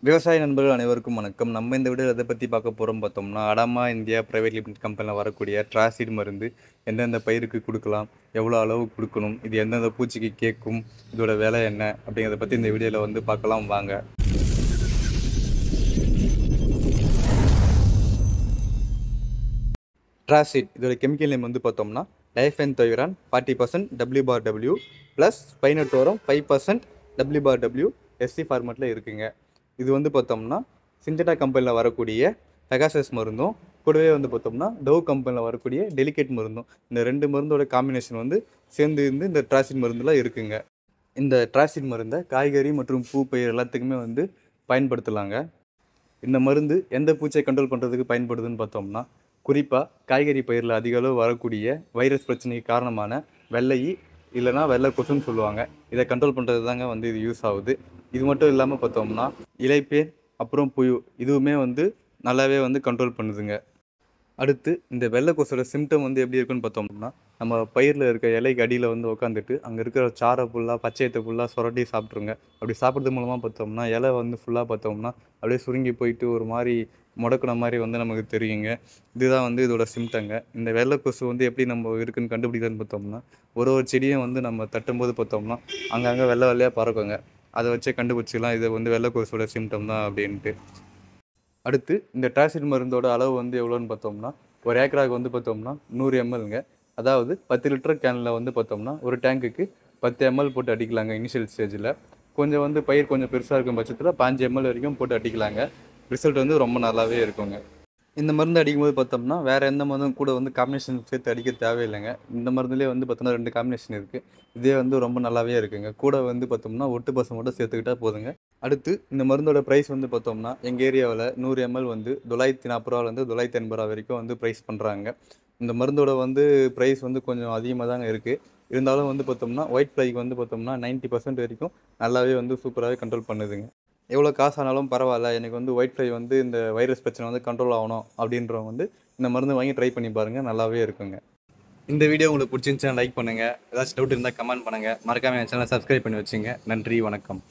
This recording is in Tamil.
விவசாய நண்பர்கள் அனைவருக்கும் வணக்கம். நம்ம இந்த வீடியோவில் எதை பற்றி பார்க்க போகிறோம் பார்த்தோம்னா, அடாமா இந்தியா பிரைவேட் லிமிடெட் கம்பெனியில் வரக்கூடிய ட்ராசிட் மருந்து எந்தெந்த பயிருக்கு கொடுக்கலாம், எவ்வளோ அளவு கொடுக்கணும், இது எந்தெந்த பூச்சிக்கு கேட்கும், இதோட விலை என்ன அப்படிங்கிறத பற்றி இந்த வீடியோவில் வந்து பார்க்கலாம் வாங்க. ட்ராசிட் இதோட கெமிக்கல் நேம் வந்து பார்த்தோம்னா டைஃபென்தொயரான் 40% W/W ப்ளஸ் ஸ்பைனோடோரம் 5% W/W SC ஃபார்மேட்டில் இருக்குங்க. இது வந்து பார்த்தோம்னா சின்டெட்டா கம்பெனியில் வரக்கூடிய பெகாசஸ் மருந்தும் கூடவே வந்து பார்த்தோம்னா டவ் கம்பெனியில் வரக்கூடிய டெலிகேட் மருந்தும் இந்த ரெண்டு மருந்தோட காம்பினேஷன் வந்து சேர்ந்து இருந்து இந்த ட்ராசிட் மருந்துலாம் இருக்குங்க. இந்த ட்ராசிட் மருந்தை காய்கறி மற்றும் பூ பயிர் எல்லாத்துக்குமே வந்து பயன்படுத்தலாங்க. இந்த மருந்து எந்த பூச்சியை கண்ட்ரோல் பண்ணுறதுக்கு பயன்படுதுன்னு பார்த்தோம்னா, குறிப்பாக காய்கறி பயிரில் அதிக அளவு வரக்கூடிய வைரஸ் பிரச்சனைக்கு காரணமான வெள்ளை இல்லைனா வெள்ளை கொசுன்னு சொல்லுவாங்க. இதை கண்ட்ரோல் பண்ணுறது தாங்க வந்து இது யூஸ் ஆகுது. இது மட்டும் இல்லாமல் பார்த்தோம்னா இலைப்பேன் அப்புறம் புழு இதுவுமே வந்து நல்லாவே வந்து கண்ட்ரோல் பண்ணுதுங்க. அடுத்து இந்த வெள்ளை கொசோட சிம்டம் வந்து எப்படி இருக்குன்னு பார்த்தோம்னா, நம்ம பயிரில் இருக்க இலைக்கு அடியில் வந்து உட்காந்துட்டு அங்கே இருக்கிற சாரை ஃபுல்லாக பச்சையத்தை ஃபுல்லாக சுரண்டி சாப்பிட்ருங்க. அப்படி சாப்பிட்றது மூலமாக பார்த்தோம்னா இலை வந்து ஃபுல்லாக பார்த்தோம்னா அப்படியே சுருங்கி போயிட்டு ஒரு மாதிரி முடக்கின மாதிரி வந்து நமக்கு தெரியுங்க. இதுதான் வந்து இதோட சிம்டங்க. இந்த வெள்ளை கொசு வந்து எப்படி நம்ம இருக்குன்னு கண்டுபிடிக்கிறதுன்னு பார்த்தோம்னா, ஒரு செடியும் வந்து நம்ம தட்டும்போது பார்த்தோம்னா அங்கங்கே வெள்ளை வெள்ளையாக பறக்குங்க. அதை வச்சே கண்டுபிடிச்சிக்கலாம் இது வந்து வெள்ளை கொசுவோட சிம்டம் தான் அப்படின்ட்டு. அடுத்து இந்த ட்ராசிட் மருந்தோட அளவு வந்து எவ்வளோன்னு பார்த்தோம்னா, ஒரு ஏக்கராவுக்கு வந்து பார்த்தோம்னா 100 mlங்க. அதாவது 10 லிட்டர் கேனில் வந்து பார்த்தோம்னா ஒரு டேங்குக்கு 10 ml போட்டு அடிக்கலாங்க இனிஷியல் ஸ்டேஜில். கொஞ்சம் வந்து பயிர் கொஞ்சம் பெருசாக இருக்கும் பட்சத்தில் 5 ml வரைக்கும் போட்டு அடிக்கலாங்க. ரிசல்ட் வந்து ரொம்ப நல்லாவே இருக்குங்க. இந்த மருந்து அடிக்கும்போது பார்த்தோம்னா வேறு எந்த மருந்தும் கூட வந்து காம்பினேஷன் சேர்த்து அடிக்க தேவையில்லைங்க. இந்த மருந்துலேயே வந்து பார்த்தோம்னா 2 காம்பினேஷன் இருக்குது. இதே வந்து ரொம்ப நல்லாவே இருக்குங்க. கூட வந்து பார்த்தோம்னா ஒட்டு பசை மட்டும் சேர்த்துக்கிட்டா போதுங்க. அடுத்து இந்த மருந்தோட ப்ரைஸ் வந்து பார்த்தோம்னா எங்கள் ஏரியாவில் 100 ml வந்து ₹940 ₹980 வரைக்கும் வந்து ப்ரைஸ் பண்ணுறாங்க. இந்த மருந்தோட வந்து ப்ரைஸ் வந்து கொஞ்சம் அதிகமாக தாங்க இருக்குது. இருந்தாலும் வந்து பார்த்தோம்னா ஒயிட் ஃப்ளைக்கு வந்து பார்த்தோம்னா 90% வரைக்கும் நல்லாவே வந்து சூப்பராகவே கண்ட்ரோல் பண்ணுதுங்க. எவ்வளோ காசு ஆனாலும் பரவாயில்ல, எனக்கு வந்து ஒயிட் ஃப்ளை வந்து இந்த வைரஸ் பிரச்சனை வந்து கண்ட்ரோல் ஆகணும் அப்படின்றவங்க வந்து இந்த மருந்து வாங்கி ட்ரை பண்ணி பாருங்கள், நல்லாவே இருக்குங்க. இந்த வீடியோ உங்களுக்கு பிடிச்சிருந்துச்சுன்னா லைக் பண்ணுங்கள். ஏதாச்சும் டவுட் இருந்தால் கமெண்ட் பண்ணுங்கள். மறக்காமல் என் சேனலை சப்ஸ்கிரைப் பண்ணி வச்சுங்க. நன்றி, வணக்கம்.